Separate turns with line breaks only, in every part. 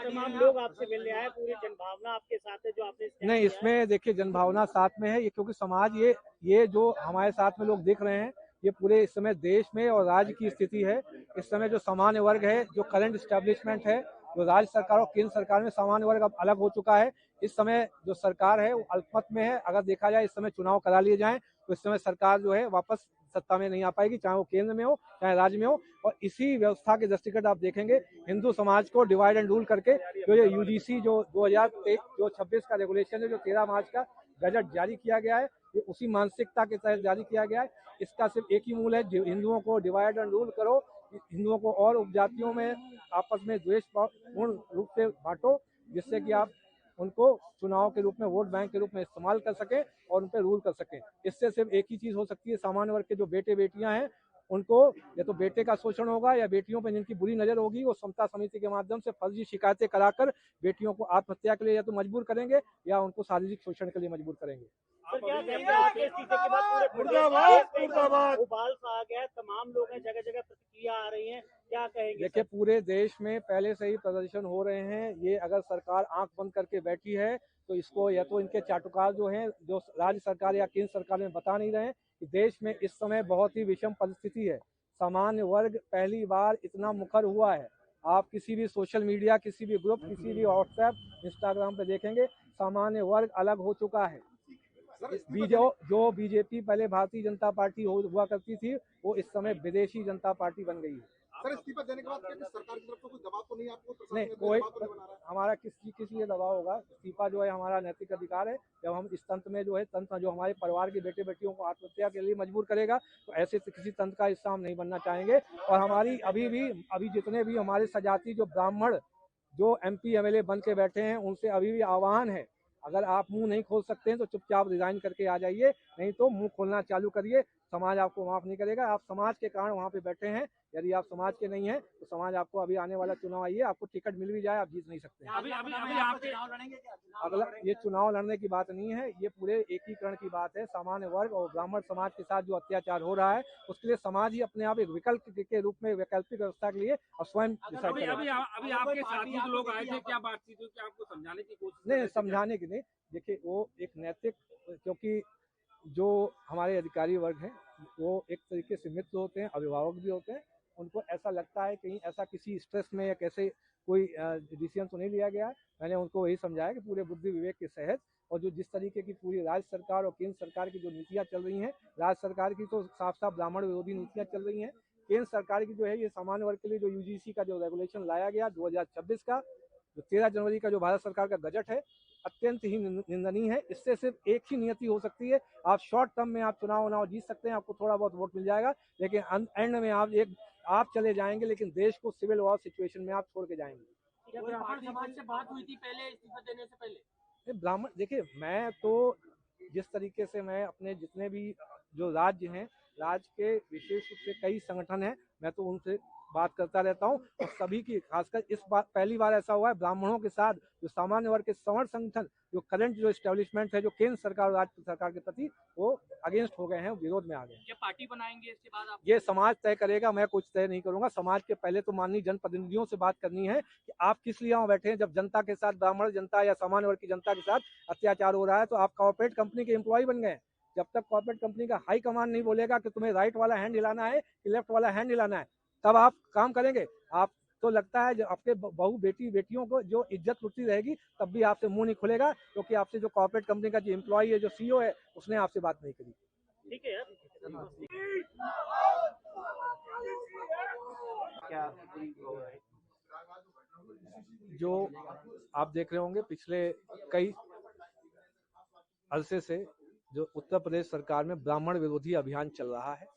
तमाम लोग आपसे मिलने आए, पूरी जनभावना आपके साथ है जो आपने
नहीं, इसमें देखिए जनभावना साथ में है, ये क्योंकि समाज ये जो हमारे साथ में लोग दिख रहे हैं, ये पूरे इस समय देश में और राज्य की स्थिति है। इस समय जो सामान्य वर्ग है, जो करंट स्टैब्लिशमेंट है, जो राज्य सरकार और केंद्र सरकार में सामान्य वर्ग अब अलग हो चुका है। इस समय जो सरकार है वो अल्पमत में है। अगर देखा जाए इस समय चुनाव करा लिए जाएं तो इस समय सरकार जो है वापस सत्ता में नहीं आ पाएगी, चाहे वो केंद्र में हो चाहे राज्य में हो। और इसी व्यवस्था के दृष्टिगत आप देखेंगे हिंदू समाज को डिवाइड एंड रूल करके जो ये यूजीसी जो 2026 का रेगुलेशन है, जो 13 मार्च का गजट जारी किया गया है, ये उसी मानसिकता के तहत जारी किया गया है। इसका सिर्फ एक ही मूल है, हिंदुओं को डिवाइड एंड रूल करो, हिंदुओं को और उपजातियों में आपस में द्वेष पूर्ण रूप से बांटो, जिससे कि आप उनको चुनाव के रूप में वोट बैंक के रूप में इस्तेमाल कर सकें और उन पर रूल कर सकें। इससे सिर्फ एक ही चीज हो सकती है, सामान्य वर्ग के जो बेटे बेटियां हैं उनको या तो बेटे का शोषण होगा या बेटियों पर जिनकी बुरी नजर होगी वो समता समिति के माध्यम से फर्जी शिकायतें कराकर बेटियों को आत्महत्या के लिए या तो मजबूर करेंगे या उनको शारीरिक शोषण के लिए मजबूर करेंगे।
क्या कहेंगे आपके इस्तीफे के बाद पूरे उबाल सा आ गया है, तमाम लोग हैं, जगह जगह प्रतिक्रिया आ रही है, क्या कहेंगे?
देखिए पूरे देश में पहले से ही प्रदर्शन हो रहे हैं। ये अगर सरकार आंख बंद करके बैठी है तो इसको या तो इनके चाटुकार जो हैं, जो राज्य सरकार या केंद्र सरकार में बता नहीं रहे हैं कि देश में इस समय बहुत ही विषम परिस्थिति है। सामान्य वर्ग पहली बार इतना मुखर हुआ है। आप किसी भी सोशल मीडिया, किसी भी ग्रुप, किसी भी व्हाट्सएप इंस्टाग्राम पे देखेंगे, सामान्य वर्ग अलग हो चुका है। जो बीजेपी पहले भारतीय जनता पार्टी हुआ करती थी, वो इस समय विदेशी जनता पार्टी बन गई है।
सर इस्तीफा देने के बाद सरकार की तरफ से कोई दबाव तो नहीं आपको?
नहीं, कोई हमारा किसी लिए दबाव होगा? इस्तीफा जो है हमारा नैतिक अधिकार है। जब हम इस तंत्र में जो है तंत्र जो हमारे परिवार के बेटे बेटियों को आत्महत्या के लिए मजबूर करेगा तो ऐसे किसी तंत्र का हिस्सा हम नहीं बनना चाहेंगे। और हमारी अभी जितने भी हमारे सजाती जो ब्राह्मण जो MP MLA बन के बैठे हैं उनसे अभी भी आह्वान है, अगर आप मुंह नहीं खोल सकते हैं तो चुपचाप रिजाइन करके आ जाइए, नहीं तो मुंह खोलना चालू करिए। समाज आपको माफ नहीं करेगा। आप समाज के कारण वहाँ पे बैठे हैं, यदि आप समाज के नहीं हैं तो समाज आपको अभी आने वाला चुनाव आइए, आपको टिकट मिल भी जाए आप जीत नहीं सकते। अगला ये चुनाव लड़ने की बात नहीं है, ये पूरे एकीकरण की बात है। सामान्य वर्ग और ब्राह्मण समाज के साथ जो अत्याचार हो रहा है उसके लिए समाज ही अपने आप एक विकल्प के रूप में वैकल्पिक व्यवस्था के लिए और स्वयं डिसाइड करेगा।
अभी आपके साथी जो लोग आए थे, क्या बातचीत हुई, क्या आपको समझाने की कोशिश?
नहीं, समझाने की नहीं। देखिए वो एक नैतिक, क्योंकि जो हमारे अधिकारी वर्ग हैं वो एक तरीके से मित्र होते हैं, अभिभावक भी होते हैं। उनको ऐसा लगता है कहीं ऐसा किसी स्ट्रेस में या कैसे कोई डिसीजन तो नहीं लिया गया है। मैंने उनको वही समझाया कि पूरे बुद्धि विवेक के तहत और जो जिस तरीके की पूरी राज्य सरकार और केंद्र सरकार की जो नीतियाँ चल रही हैं, राज्य सरकार की तो साफ साफ ब्राह्मण विरोधी नीतियाँ चल रही हैं। केंद्र सरकार की जो है ये सामान्य वर्ग के लिए जो UGC का जो रेगुलेशन लाया गया 2026 का, जो 13 जनवरी का जो भारत सरकार का गजट है, अत्यंत ही निंदनीय है। इससे सिर्फ एक ही नियति हो सकती है, आप शॉर्ट टर्म में आप चुनाव जीत सकते हैं, आपको थोड़ा बहुत वोट मिल जाएगा, लेकिन एंड में आप चले जाएंगे, लेकिन देश को सिविल वॉर सिचुएशन में आप छोड़ के जाएंगे।
ब्राह्मण समाज से बात हुई थी पहले इस्तीफा देने से पहले?
ब्राह्मण, देखिए मैं तो जिस तरीके से मैं अपने जितने भी जो राज्य हैं, राज्य के विशेष रूप से कई संगठन हैं, मैं तो उनसे बात करता रहता हूँ। और सभी की, खासकर इस बार पहली बार ऐसा हुआ है ब्राह्मणों के साथ जो सामान्य वर्ग के सवर्ण संगठन, जो करंट जो एस्टेब्लिशमेंट है, जो केंद्र सरकार और राज्य सरकार के प्रति वो अगेंस्ट हो गए हैं, विरोध में आ गए।
ये पार्टी बनाएंगे इसके बाद आप?
ये समाज तय करेगा, मैं कुछ तय नहीं करूंगा। समाज के पहले तो माननीय जनप्रतिनिधियों से बात करनी है कि आप किस लिए वहाँ बैठे हैं। जब जनता के साथ, ब्राह्मण जनता या सामान्य वर्ग की जनता के साथ अत्याचार हो रहा है तो आप कॉर्पोरेट कंपनी के एम्प्लॉय बन गए। जब तक कॉर्पोरेट कंपनी का हाई कमांड नहीं बोलेगा कि तुम्हें राइट वाला हैंड हिलाना है कि लेफ्ट वाला हैंड हिलाना है, तब आप काम करेंगे। आप तो लगता है जब आपके बहू बेटियों को जो इज्जत लुटती रहेगी तब भी आपसे मुंह नहीं खुलेगा, क्योंकि आपसे जो कॉर्पोरेट कंपनी का जो एम्प्लॉय है, जो CEO है, उसने आपसे बात नहीं करी।
ठीक है यार।
जो आप देख रहे होंगे पिछले कई अरसे से जो उत्तर प्रदेश सरकार में ब्राह्मण विरोधी अभियान चल रहा है,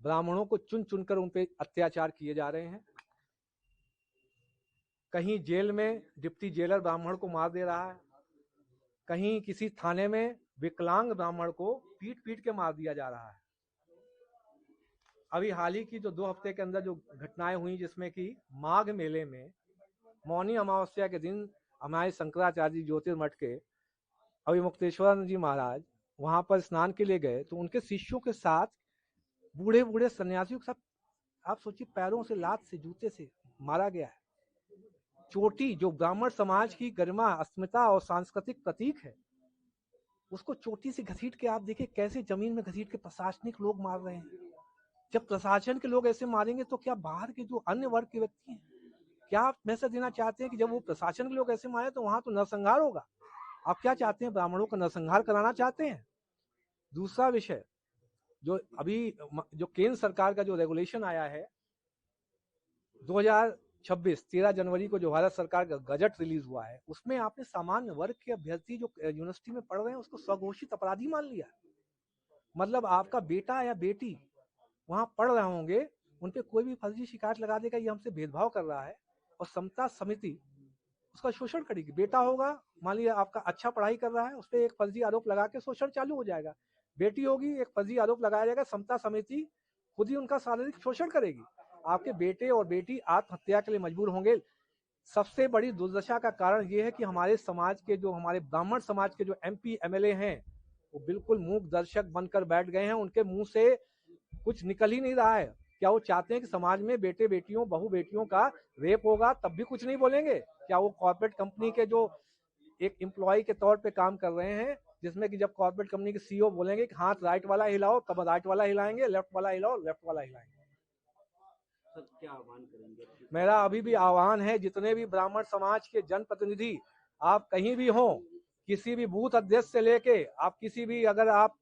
ब्राह्मणों को चुन चुनकर उन पे अत्याचार किए जा रहे हैं। कहीं जेल में डिप्टी जेलर ब्राह्मण को मार दे रहा है, कहीं किसी थाने में विकलांग ब्राह्मण को पीट पीट के मार दिया जा रहा है। अभी हाल ही की जो 2 हफ्ते के अंदर जो घटनाएं हुई, जिसमें कि माघ मेले में मौनी अमावस्या के दिन हमारे शंकराचार्य जी ज्योतिर्मठ के अभिमुक्तेश्वर जी महाराज वहां पर स्नान के लिए गए तो उनके शिष्यों के साथ बूढ़े बूढ़े सन्यासियों के साथ, आप सोचिए, पैरों से, लात से, जूते से मारा गया है। चोटी जो ब्राह्मण समाज की गरिमा, अस्मिता और सांस्कृतिक प्रतीक है, उसको चोटी से घसीट के आप देखिए कैसे जमीन में घसीट के प्रशासनिक लोग मार रहे हैं। जब प्रशासन के लोग ऐसे मारेंगे तो क्या बाहर के जो अन्य वर्ग के व्यक्ति हैं, क्या आप मैसेज देना चाहते हैं कि जब वो प्रशासन के लोग ऐसे मारे तो वहां तो नरसंहार होगा? आप क्या चाहते हैं, ब्राह्मणों का नरसंहार कराना चाहते हैं? दूसरा विषय, जो अभी जो केंद्र सरकार का जो रेगुलेशन आया है 2026 13 जनवरी को जो भारत सरकार का गजट रिलीज हुआ है, उसमें आपने सामान्य वर्ग के अभ्यर्थी जो यूनिवर्सिटी में पढ़ रहे हैं उसको स्वघोषित अपराधी मान लिया। मतलब आपका बेटा या बेटी वहां पढ़ रहे होंगे, उन पे कोई भी फर्जी शिकायत लगा देगा ये हमसे भेदभाव कर रहा है, और समता समिति उसका शोषण करेगी। बेटा होगा, मान लिया आपका अच्छा पढ़ाई कर रहा है, उस पर एक फर्जी आरोप लगा के शोषण चालू हो जाएगा। बेटी होगी, एक फर्जी आरोप लगाया जाएगा, समता समिति खुद ही उनका शारीरिक शोषण करेगी। आपके बेटे और बेटी आत्महत्या के लिए मजबूर होंगे। सबसे बड़ी दुर्दशा का कारण यह है कि हमारे समाज के जो हमारे ब्राह्मण समाज के जो MP MLA हैं वो बिल्कुल मूक दर्शक बनकर बैठ गए हैं। उनके मुंह से कुछ निकल ही नहीं रहा है। क्या वो चाहते हैं कि समाज में बेटे बेटियों बहू बेटियों का रेप होगा तब भी कुछ नहीं बोलेंगे? क्या वो कॉर्पोरेट कंपनी के जो एक एम्प्लॉय के तौर पे काम कर रहे हैं, जिसमें कि जब कॉर्पोरेट कंपनी के CEO बोलेंगे कि हाथ राइट वाला हिलाओ तब राइट वाला हिलाएंगे, लेफ्ट वाला हिलाओ लेफ्ट वाला हिलाएंगे?
क्या आह्वान करेंगे?
मेरा अभी भी आह्वान है, जितने भी ब्राह्मण समाज के जनप्रतिनिधि आप कहीं भी हो, किसी भी बूथ अध्यक्ष से लेके आप किसी भी, अगर आप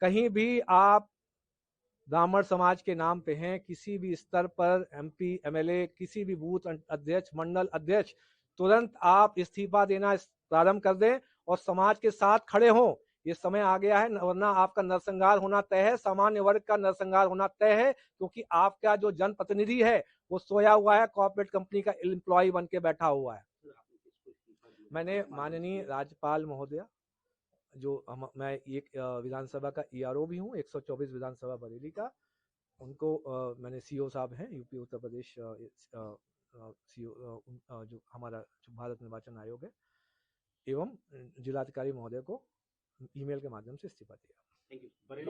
कहीं भी आप ब्राह्मण समाज के नाम पे हैं, किसी भी स्तर पर MP MLA, किसी भी बूथ अध्यक्ष, मंडल अध्यक्ष, तुरंत आप इस्तीफा देना प्रारंभ कर दें और समाज के साथ खड़े हों। ये समय आ गया है, वरना आपका नरसंहार होना तय है, सामान्य वर्ग का नरसंहार होना तय है, क्योंकि आपका जो जनप्रतिनिधि है वो सोया हुआ है, कॉर्पोरेट कंपनी का एम्प्लॉय बन के बैठा हुआ है। मैंने माननीय राज्यपाल महोदय, जो मैं एक विधानसभा का ERO भी हूँ, 124 विधानसभा बरेली का, उनको मैंने CO साहब हैं UP उत्तर प्रदेश CO जो हमारा जो भारत निर्वाचन आयोग है, एवं जिलाधिकारी महोदय को ईमेल के माध्यम से इस्तीफा दिया।
Thank you. बरेली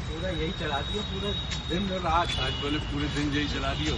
पूरा यही चला दियो, पूरा दिन रात।
आज बोले पूरे दिन यही चला दियो।